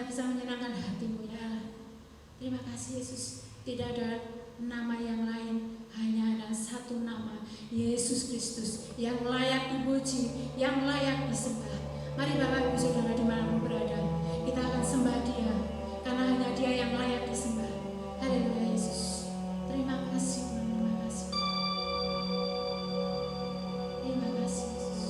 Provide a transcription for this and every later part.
supaya bisa menyenangkan hatimu ya Allah. Terima kasih Yesus, tidak ada nama yang lain, hanya ada satu nama, Yesus Kristus, yang layak dipuji, yang layak disembah. Mari Bapak Ibu Saudara dimanapun berada, kita akan sembah Dia, karena hanya Dia yang layak disembah. Haleluya Yesus. Terima kasih Tuhan, terima kasih. Terima kasih Yesus.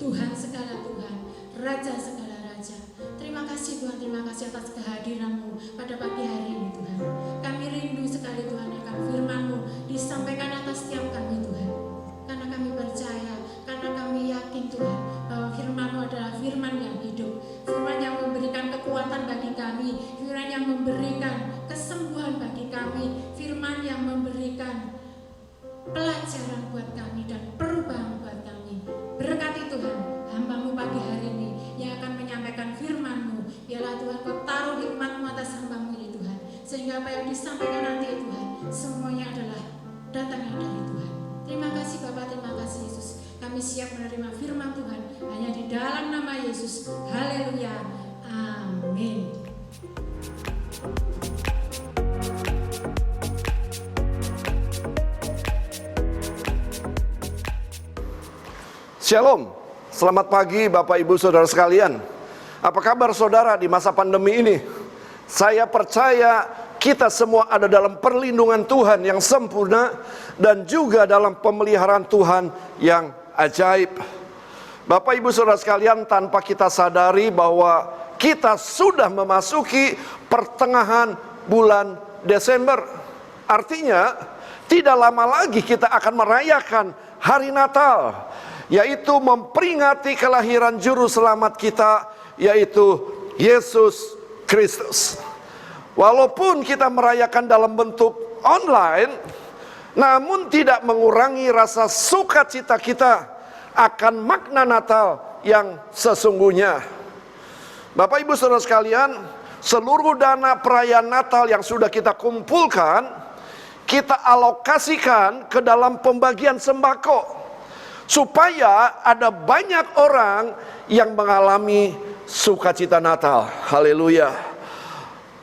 Tuhan segala Tuhan, Raja segala Raja. Terima kasih Tuhan, terima kasih atas kehadiran-Mu pada pagi hari ini Tuhan. Kami rindu sekali Tuhan akan firman-Mu disampaikan atas setiap kami Tuhan. Karena kami percaya, karena kami yakin Tuhan bahwa firman-Mu adalah firman yang hidup, firman yang memberikan kekuatan bagi kami, firman yang memberikan kesembuhan bagi kami, firman yang memberikan pelajaran buat kami dan perubahan buat kami. Berkati Tuhan hamba-Mu pagi hari ini yang akan menyampaikan firman-Mu. Biarlah Tuhan Kau taruh hikmat-Mu atas hamba-Mu ini Tuhan, sehingga apa yang disampaikan nanti Tuhan semuanya adalah datangnya dari Tuhan. Terima kasih Bapak, terima kasih Yesus. Kami siap menerima firman Tuhan hanya di dalam nama Yesus. Haleluya, amin. Shalom, selamat pagi Bapak Ibu Saudara sekalian. Apa kabar saudara di masa pandemi ini? Saya percaya kita semua ada dalam perlindungan Tuhan yang sempurna dan juga dalam pemeliharaan Tuhan yang ajaib. Bapak Ibu Saudara sekalian, tanpa kita sadari bahwa kita sudah memasuki pertengahan bulan Desember. Artinya tidak lama lagi kita akan merayakan hari Natal, yaitu memperingati kelahiran juru selamat kita, yaitu Yesus Kristus. Walaupun kita merayakan dalam bentuk online, namun tidak mengurangi rasa sukacita kita akan makna Natal yang sesungguhnya. Bapak Ibu Saudara sekalian, seluruh dana perayaan Natal yang sudah kita kumpulkan, kita alokasikan ke dalam pembagian sembako, supaya ada banyak orang yang mengalami sukacita Natal. Haleluya.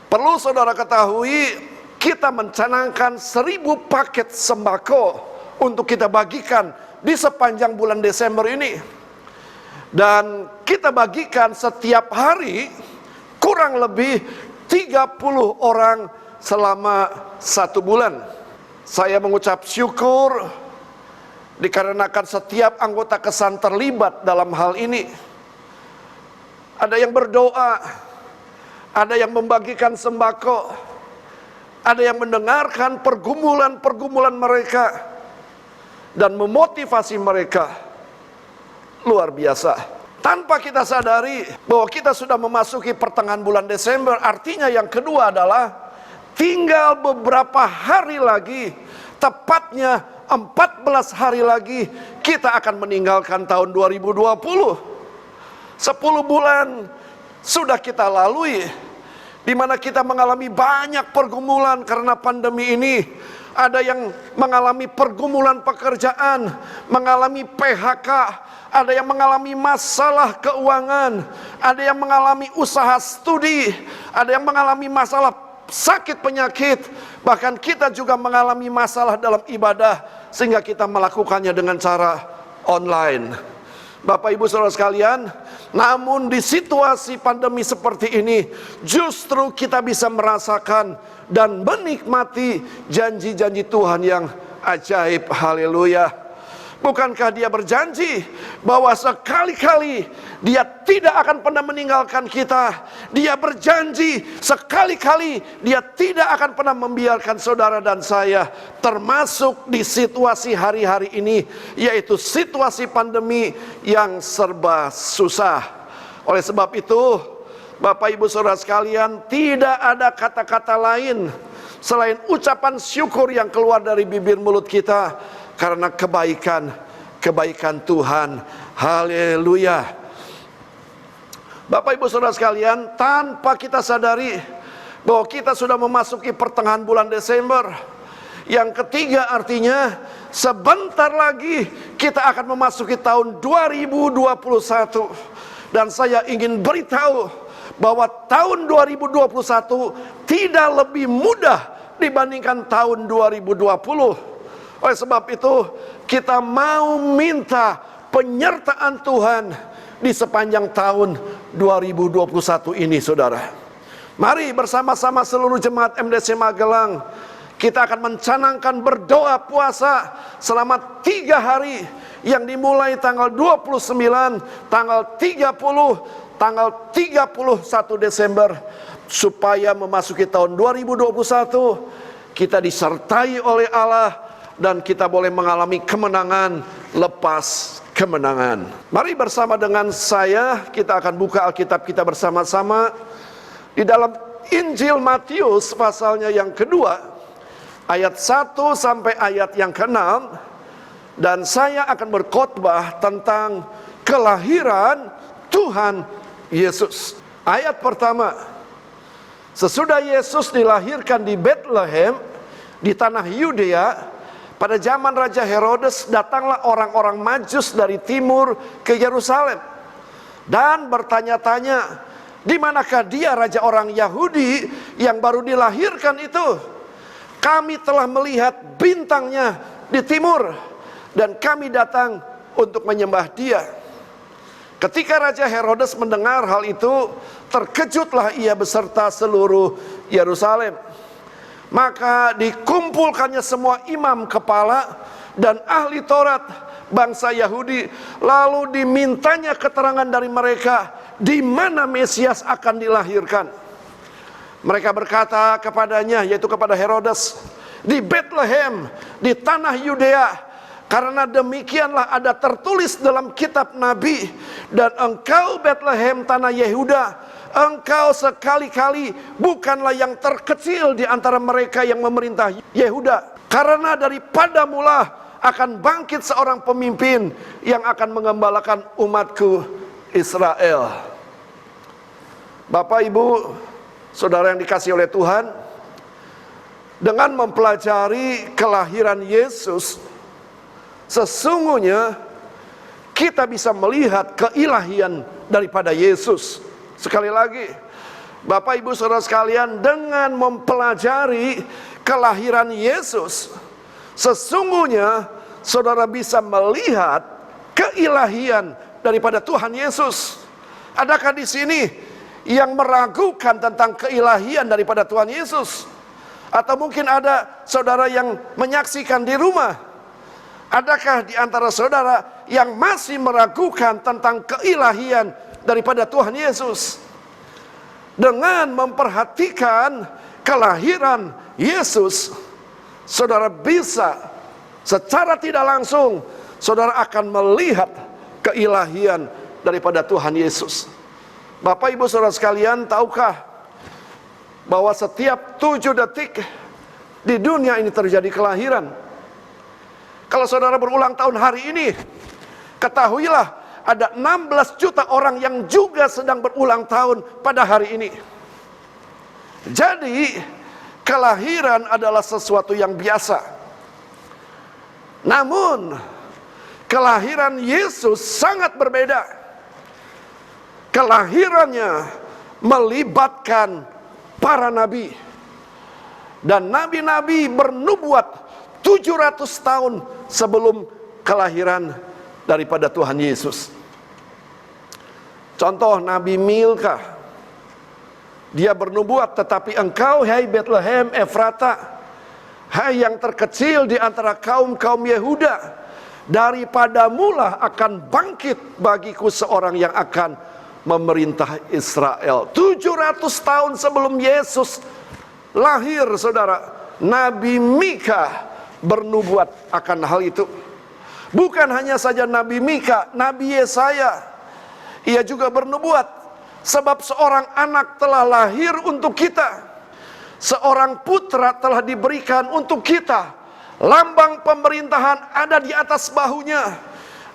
Perlu saudara ketahui, kita mencanangkan 1000 paket sembako untuk kita bagikan di sepanjang bulan Desember ini. Dan kita bagikan setiap hari kurang lebih 30 orang selama 1 bulan. Saya mengucap syukur dikarenakan setiap anggota kesan terlibat dalam hal ini. Ada yang berdoa, ada yang membagikan sembako, ada yang mendengarkan pergumulan-pergumulan mereka dan memotivasi mereka. Luar biasa. Tanpa kita sadari bahwa kita sudah memasuki pertengahan bulan Desember, artinya yang kedua adalah tinggal beberapa hari lagi, tepatnya 14 hari lagi kita akan meninggalkan tahun 2020. 10 bulan sudah kita lalui, di mana kita mengalami banyak pergumulan karena pandemi ini. Ada yang mengalami pergumulan pekerjaan, mengalami PHK, ada yang mengalami masalah keuangan, ada yang mengalami usaha studi, ada yang mengalami masalah sakit penyakit, bahkan kita juga mengalami masalah dalam ibadah sehingga kita melakukannya dengan cara online. Bapak Ibu Saudara sekalian, namun di situasi pandemi seperti ini justru kita bisa merasakan dan menikmati janji-janji Tuhan yang ajaib. Haleluya. Bukankah Dia berjanji bahwa sekali-kali Dia tidak akan pernah meninggalkan kita. Dia berjanji sekali-kali Dia tidak akan pernah membiarkan saudara dan saya, termasuk di situasi hari-hari ini, yaitu situasi pandemi yang serba susah. Oleh sebab itu, Bapak Ibu Saudara sekalian, tidak ada kata-kata lain selain ucapan syukur yang keluar dari bibir mulut kita karena kebaikan Tuhan. Haleluya. Bapak Ibu Saudara sekalian, tanpa kita sadari bahwa kita sudah memasuki pertengahan bulan Desember. Yang ketiga artinya sebentar lagi kita akan memasuki tahun 2021. Dan saya ingin beritahu bahwa tahun 2021 tidak lebih mudah dibandingkan tahun 2020. Oleh sebab itu kita mau minta penyertaan Tuhan di sepanjang tahun 2021 ini, saudara. Mari bersama-sama seluruh jemaat MDC Magelang kita akan mencanangkan berdoa puasa selama 3 hari yang dimulai tanggal 29, tanggal 30, tanggal 31 Desember, supaya memasuki tahun 2021 kita disertai oleh Allah dan kita boleh mengalami kemenangan lepas kemenangan. Mari bersama dengan saya kita akan buka Alkitab kita bersama-sama di dalam Injil Matius pasalnya yang kedua, ayat 1 sampai ayat yang ke-6, dan saya akan berkhotbah tentang kelahiran Tuhan Yesus. Ayat pertama, sesudah Yesus dilahirkan di Bethlehem di tanah Yudea, pada zaman Raja Herodes datanglah orang-orang Majus dari timur ke Yerusalem dan bertanya-tanya, di manakah dia raja orang Yahudi yang baru dilahirkan itu? Kami telah melihat bintangnya di timur dan kami datang untuk menyembah dia. Ketika Raja Herodes mendengar hal itu, terkejutlah ia beserta seluruh Yerusalem. Maka dikumpulkannya semua imam kepala dan ahli Taurat bangsa Yahudi, lalu dimintanya keterangan dari mereka di mana Mesias akan dilahirkan. Mereka berkata kepadanya, yaitu kepada Herodes, di Bethlehem, di tanah Yudea, karena demikianlah ada tertulis dalam kitab Nabi, dan engkau Bethlehem tanah Yehuda, engkau sekali-kali bukanlah yang terkecil di antara mereka yang memerintah Yehuda, karena daripada mula akan bangkit seorang pemimpin yang akan mengembalakan umatku Israel. Bapak, Ibu, saudara yang dikasihi oleh Tuhan, dengan mempelajari kelahiran Yesus, sesungguhnya kita bisa melihat keilahian daripada Yesus. Sekali lagi, Bapak Ibu Saudara sekalian, dengan mempelajari kelahiran Yesus, sesungguhnya saudara bisa melihat keilahian daripada Tuhan Yesus. Adakah di sini yang meragukan tentang keilahian daripada Tuhan Yesus? Atau mungkin ada saudara yang menyaksikan di rumah? Adakah di antara saudara yang masih meragukan tentang keilahian daripada Tuhan Yesus? Dengan memperhatikan kelahiran Yesus, saudara bisa secara tidak langsung, saudara akan melihat keilahian daripada Tuhan Yesus. Bapak Ibu Saudara sekalian, tahukah bahwa setiap 7 detik di dunia ini terjadi kelahiran? Kalau saudara berulang tahun hari ini, ketahuilah ada 16 juta orang yang juga sedang berulang tahun pada hari ini. Jadi, kelahiran adalah sesuatu yang biasa. Namun, kelahiran Yesus sangat berbeda. Kelahirannya melibatkan para nabi. Dan nabi-nabi bernubuat 700 tahun sebelum kelahiran daripada Tuhan Yesus. Contoh Nabi Milka, dia bernubuat, tetapi engkau, hai Bethlehem Efrata, hai yang terkecil di antara kaum-kaum Yehuda, daripadamulah akan bangkit bagiku seorang yang akan memerintah Israel. 700 tahun sebelum Yesus lahir, saudara, Nabi Mika bernubuat akan hal itu. Bukan hanya saja Nabi Mika, Nabi Yesaya, ia juga bernubuat, sebab seorang anak telah lahir untuk kita, seorang putra telah diberikan untuk kita, lambang pemerintahan ada di atas bahunya,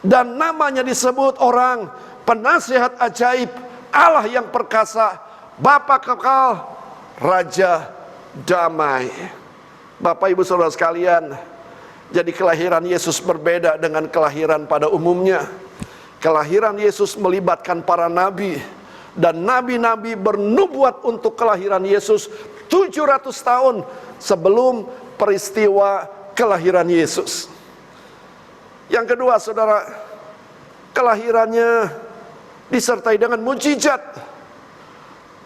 dan namanya disebut orang penasihat ajaib, Allah yang perkasa, Bapa kekal, Raja damai. Bapak Ibu Saudara sekalian, jadi kelahiran Yesus berbeda dengan kelahiran pada umumnya. Kelahiran Yesus melibatkan para nabi, dan nabi-nabi bernubuat untuk kelahiran Yesus 700 tahun sebelum peristiwa kelahiran Yesus. Yang kedua, saudara, kelahirannya disertai dengan mujizat.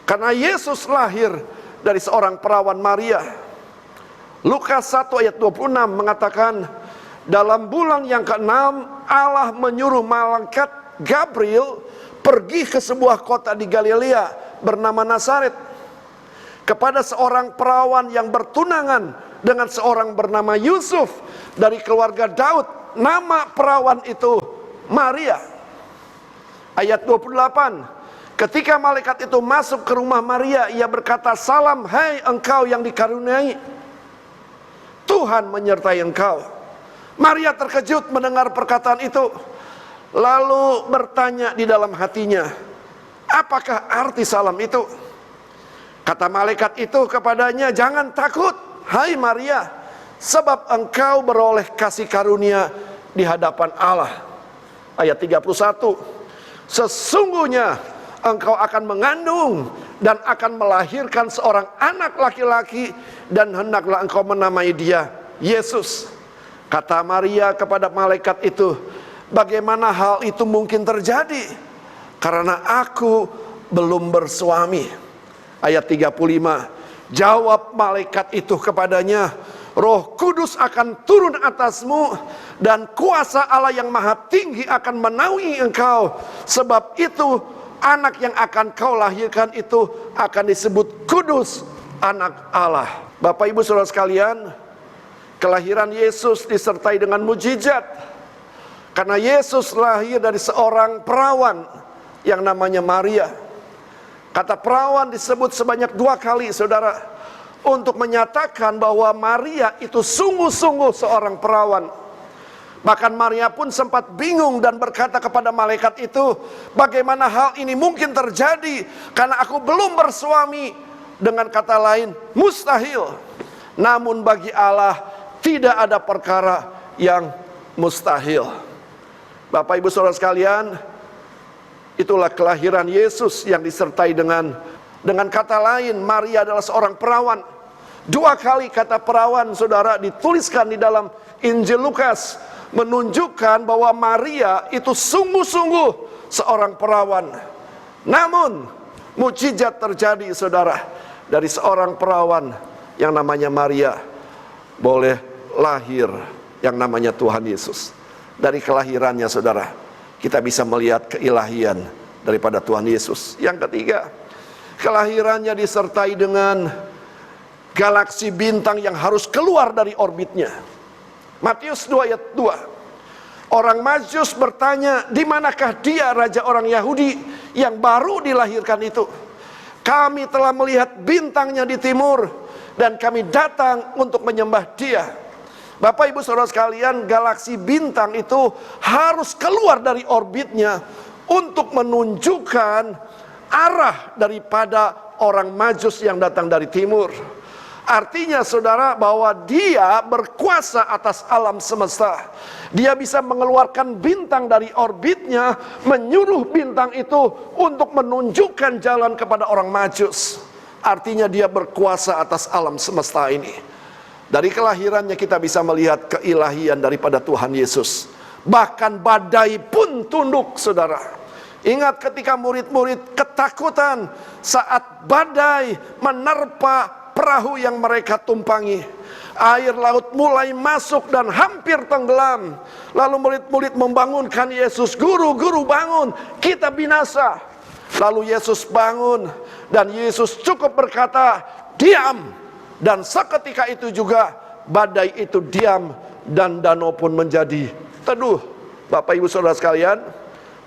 Karena Yesus lahir dari seorang perawan Maria. Lukas 1 ayat 26 mengatakan, dalam bulan yang ke-6 Allah menyuruh malaikat Gabriel pergi ke sebuah kota di Galilea bernama Nazaret, kepada seorang perawan yang bertunangan dengan seorang bernama Yusuf dari keluarga Daud. Nama perawan itu Maria. Ayat 28, ketika malaikat itu masuk ke rumah Maria, ia berkata, salam hai engkau yang dikaruniai, Tuhan menyertai engkau. Maria terkejut mendengar perkataan itu, lalu bertanya di dalam hatinya, apakah arti salam itu? Kata malaikat itu kepadanya, jangan takut hai Maria, sebab engkau beroleh kasih karunia di hadapan Allah. Ayat 31, sesungguhnya engkau akan mengandung dan akan melahirkan seorang anak laki-laki, dan hendaklah engkau menamai dia Yesus. Kata Maria kepada malaikat itu, bagaimana hal itu mungkin terjadi? Karena aku belum bersuami. Ayat 35, jawab malaikat itu kepadanya, Roh Kudus akan turun atasmu, dan kuasa Allah yang maha tinggi akan menaungi engkau. Sebab itu anak yang akan kau lahirkan itu akan disebut kudus, anak Allah. Bapak ibu saudara sekalian, kelahiran Yesus disertai dengan mujizat. Karena Yesus lahir dari seorang perawan yang namanya Maria. Kata perawan disebut sebanyak 2 kali, saudara, untuk menyatakan bahwa Maria itu sungguh-sungguh seorang perawan. Bahkan Maria pun sempat bingung dan berkata kepada malaikat itu, bagaimana hal ini mungkin terjadi karena aku belum bersuami. Dengan kata lain, mustahil. Namun bagi Allah tidak ada perkara yang mustahil. Bapak ibu saudara sekalian, itulah kelahiran Yesus yang disertai dengan kata lain, Maria adalah seorang perawan. 2 kali kata perawan, saudara, dituliskan di dalam Injil Lukas, menunjukkan bahwa Maria itu sungguh-sungguh seorang perawan. Namun mujizat terjadi, saudara, dari seorang perawan yang namanya Maria boleh lahir yang namanya Tuhan Yesus. Dari kelahirannya, saudara, kita bisa melihat keilahian daripada Tuhan Yesus. Yang ketiga, kelahirannya disertai dengan galaksi bintang yang harus keluar dari orbitnya. Matius 2 ayat 2. Orang Majus bertanya, di manakah dia raja orang Yahudi yang baru dilahirkan itu? Kami telah melihat bintangnya di timur, dan kami datang untuk menyembah dia. Bapak ibu saudara sekalian, galaksi bintang itu harus keluar dari orbitnya untuk menunjukkan arah daripada orang Majus yang datang dari timur. Artinya, saudara, bahwa dia berkuasa atas alam semesta. Dia bisa mengeluarkan bintang dari orbitnya, menyuruh bintang itu untuk menunjukkan jalan kepada orang Majus. Artinya dia berkuasa atas alam semesta ini. Dari kelahirannya kita bisa melihat keilahian daripada Tuhan Yesus. Bahkan badai pun tunduk, saudara. Ingat ketika murid-murid ketakutan saat badai menerpa perahu yang mereka tumpangi. Air laut mulai masuk dan hampir tenggelam. Lalu murid-murid membangunkan Yesus, guru, guru bangun, kita binasa. Lalu Yesus bangun dan Yesus cukup berkata, diam. Dan seketika itu juga badai itu diam dan danau pun menjadi teduh. Bapak ibu saudara sekalian,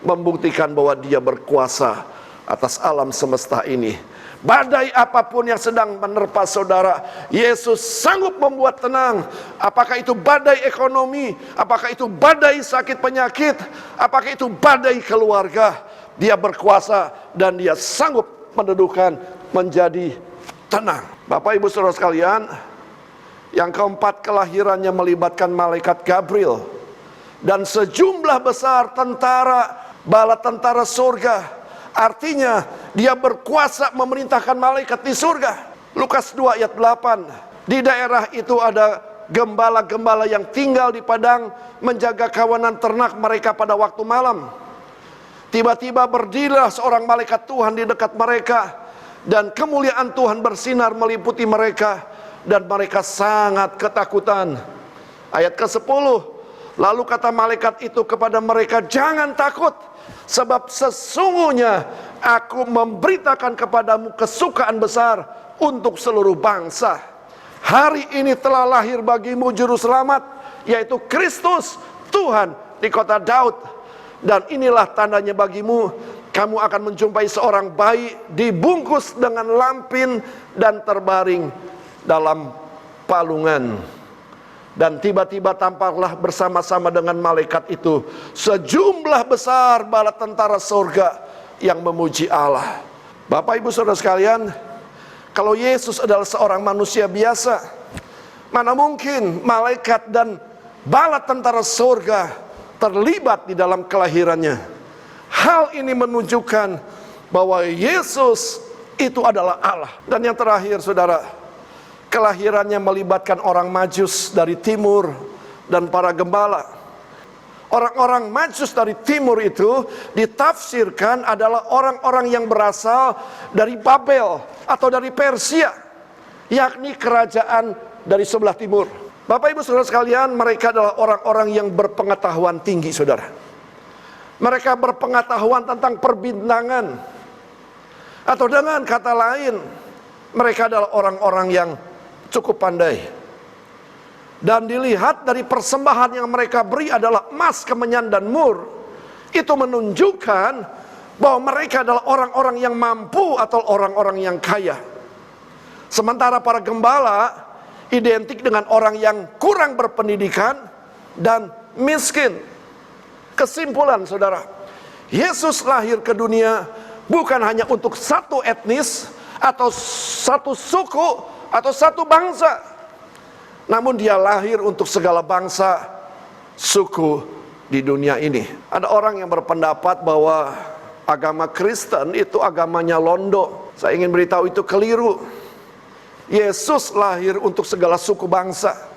membuktikan bahwa dia berkuasa atas alam semesta ini. Badai apapun yang sedang menerpa saudara, Yesus sanggup membuat tenang. Apakah itu badai ekonomi, apakah itu badai sakit penyakit, apakah itu badai keluarga, dia berkuasa dan dia sanggup mendudukan menjadi tenang. Bapak ibu saudara sekalian, yang keempat, kelahirannya melibatkan malaikat Gabriel dan sejumlah besar tentara, bala tentara surga. Artinya dia berkuasa memerintahkan malaikat di surga. Lukas 2 ayat 8. Di daerah itu ada gembala-gembala yang tinggal di padang menjaga kawanan ternak mereka pada waktu malam. Tiba-tiba berdirilah seorang malaikat Tuhan di dekat mereka, dan kemuliaan Tuhan bersinar meliputi mereka, dan mereka sangat ketakutan. Ayat ke-10, lalu kata malaikat itu kepada mereka, jangan takut, sebab sesungguhnya aku memberitakan kepadamu kesukaan besar untuk seluruh bangsa. Hari ini telah lahir bagimu juru selamat, yaitu Kristus Tuhan di kota Daud. Dan inilah tandanya bagimu, kamu akan menjumpai seorang bayi dibungkus dengan lampin dan terbaring dalam palungan. Dan tiba-tiba tampaklah bersama-sama dengan malaikat itu sejumlah besar bala tentara surga yang memuji Allah. Bapak Ibu Saudara sekalian, kalau Yesus adalah seorang manusia biasa, mana mungkin malaikat dan bala tentara surga terlibat di dalam kelahirannya. Hal ini menunjukkan bahwa Yesus itu adalah Allah. Dan yang terakhir saudara, kelahirannya melibatkan orang Majus dari timur dan para gembala. Orang-orang Majus dari timur itu ditafsirkan adalah orang-orang yang berasal dari Babel atau dari Persia, yakni kerajaan dari sebelah timur. Bapak Ibu Saudara sekalian, mereka adalah orang-orang yang berpengetahuan tinggi, saudara. Mereka berpengetahuan tentang perbintangan, atau dengan kata lain, mereka adalah orang-orang yang cukup pandai. Dan dilihat dari persembahan yang mereka beri adalah emas, kemenyan, dan mur. Itu menunjukkan bahwa mereka adalah orang-orang yang mampu atau orang-orang yang kaya. Sementara para gembala identik dengan orang yang kurang berpendidikan dan miskin. Kesimpulan saudara, Yesus lahir ke dunia bukan hanya untuk satu etnis atau satu suku atau satu bangsa, namun dia lahir untuk segala bangsa, suku di dunia ini. Ada orang yang berpendapat bahwa agama Kristen itu agamanya londo. Saya ingin beritahu itu keliru. Yesus lahir untuk segala suku bangsa.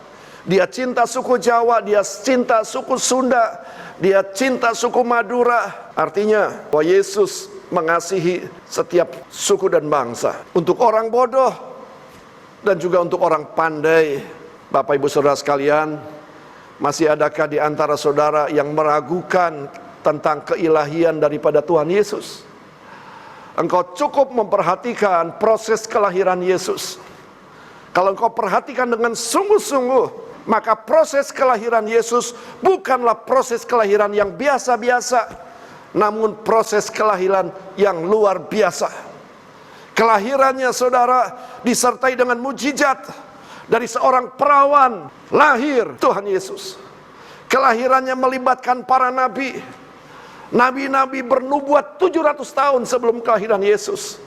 Dia cinta suku Jawa, dia cinta suku Sunda, dia cinta suku Madura. Artinya bahwa Yesus mengasihi setiap suku dan bangsa. Untuk orang bodoh dan juga untuk orang pandai. Bapak Ibu Saudara sekalian, masih adakah di antara saudara yang meragukan tentang keilahian daripada Tuhan Yesus? Engkau cukup memperhatikan proses kelahiran Yesus. Kalau engkau perhatikan dengan sungguh-sungguh, maka proses kelahiran Yesus bukanlah proses kelahiran yang biasa-biasa, namun proses kelahiran yang luar biasa. Kelahirannya saudara disertai dengan mujizat. Dari seorang perawan lahir Tuhan Yesus. Kelahirannya melibatkan para nabi. Nabi-nabi bernubuat 700 tahun sebelum kelahiran Yesus.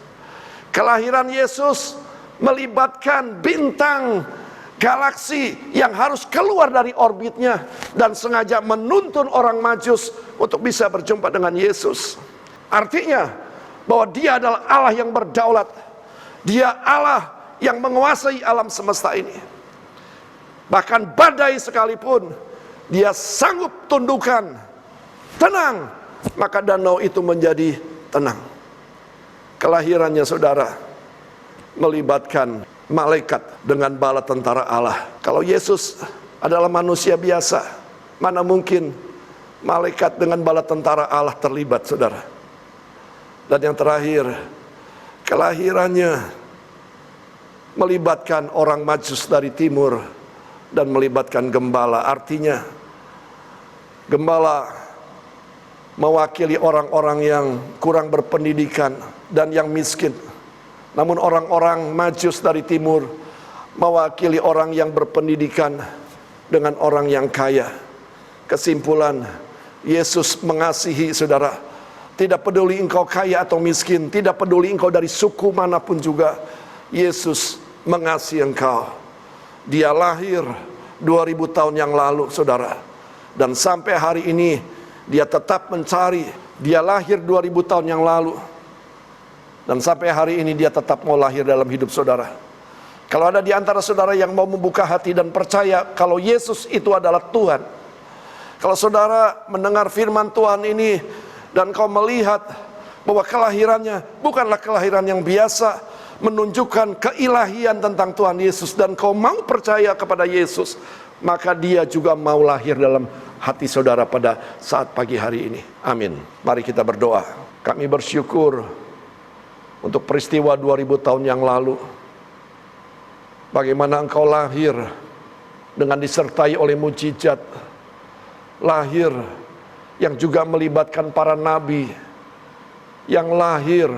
Kelahiran Yesus melibatkan bintang galaksi yang harus keluar dari orbitnya dan sengaja menuntun orang Majus untuk bisa berjumpa dengan Yesus. Artinya bahwa dia adalah Allah yang berdaulat. Dia Allah yang menguasai alam semesta ini. Bahkan badai sekalipun dia sanggup tundukkan, tenang, maka danau itu menjadi tenang. Kelahirannya saudara melibatkan malaikat dengan bala tentara Allah. Kalau Yesus adalah manusia biasa, mana mungkin malaikat dengan bala tentara Allah terlibat saudara. Dan yang terakhir, kelahirannya melibatkan orang Majus dari timur dan melibatkan gembala. Artinya gembala mewakili orang-orang yang kurang berpendidikan dan yang miskin. Namun orang-orang Majus dari timur mewakili orang yang berpendidikan dengan orang yang kaya. Kesimpulan, Yesus mengasihi saudara. Tidak peduli engkau kaya atau miskin, tidak peduli engkau dari suku manapun juga, Yesus mengasihi engkau. Dia lahir 2000 tahun yang lalu saudara, dan sampai hari ini dia tetap mencari. Dia lahir 2000 tahun yang lalu, dan sampai hari ini dia tetap mau lahir dalam hidup saudara. Kalau ada di antara saudara yang mau membuka hati dan percaya kalau Yesus itu adalah Tuhan, kalau saudara mendengar firman Tuhan ini dan kau melihat bahwa kelahirannya bukanlah kelahiran yang biasa, menunjukkan keilahian tentang Tuhan Yesus dan kau mau percaya kepada Yesus, maka Dia juga mau lahir dalam hati saudara pada saat pagi hari ini. Amin. Mari kita berdoa. Kami bersyukur untuk peristiwa 2000 tahun yang lalu, bagaimana Engkau lahir dengan disertai oleh mujizat, lahir yang juga melibatkan para nabi, yang lahir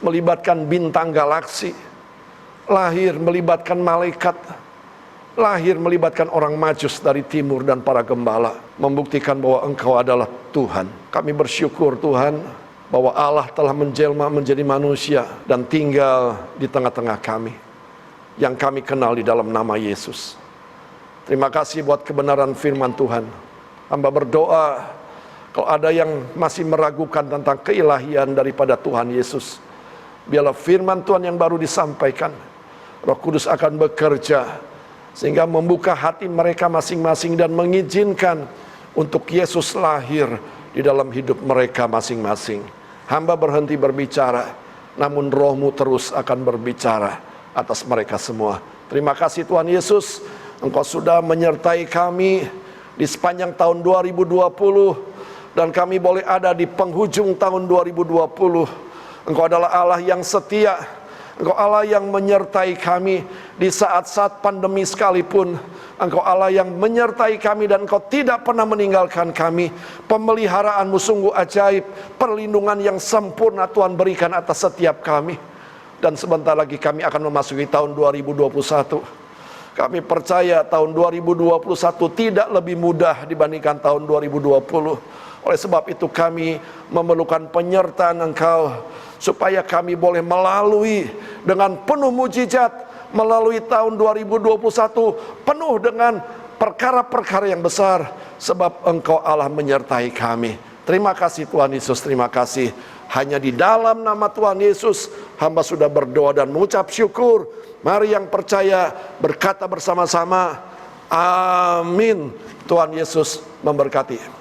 melibatkan bintang galaksi, lahir melibatkan malaikat, lahir melibatkan orang Majus dari timur dan para gembala, membuktikan bahwa Engkau adalah Tuhan. Kami bersyukur Tuhan bahwa Allah telah menjelma menjadi manusia dan tinggal di tengah-tengah kami, yang kami kenal di dalam nama Yesus. Terima kasih buat kebenaran firman Tuhan. Hamba berdoa, kalau ada yang masih meragukan tentang keilahian daripada Tuhan Yesus, biarlah firman Tuhan yang baru disampaikan, Roh Kudus akan bekerja sehingga membuka hati mereka masing-masing dan mengizinkan untuk Yesus lahir di dalam hidup mereka masing-masing. Hamba berhenti berbicara, namun Roh-Mu terus akan berbicara atas mereka semua. Terima kasih Tuhan Yesus, Engkau sudah menyertai kami di sepanjang tahun 2020, dan kami boleh ada di penghujung tahun 2020. Engkau adalah Allah yang setia, Engkau Allah yang menyertai kami di saat-saat pandemi sekalipun. Engkau Allah yang menyertai kami dan Engkau tidak pernah meninggalkan kami. Pemeliharaanmu sungguh ajaib, perlindungan yang sempurna Tuhan berikan atas setiap kami. Dan sebentar lagi kami akan memasuki tahun 2021. Kami percaya tahun 2021 tidak lebih mudah dibandingkan tahun 2020. Oleh sebab itu kami memerlukan penyertaan Engkau, supaya kami boleh melalui dengan penuh mujizat, melalui tahun 2021 penuh dengan perkara-perkara yang besar, sebab Engkau Allah menyertai kami. Terima kasih Tuhan Yesus, terima kasih. Hanya di dalam nama Tuhan Yesus hamba sudah berdoa dan mengucap syukur. Mari yang percaya berkata bersama-sama, amin. Tuhan Yesus memberkati.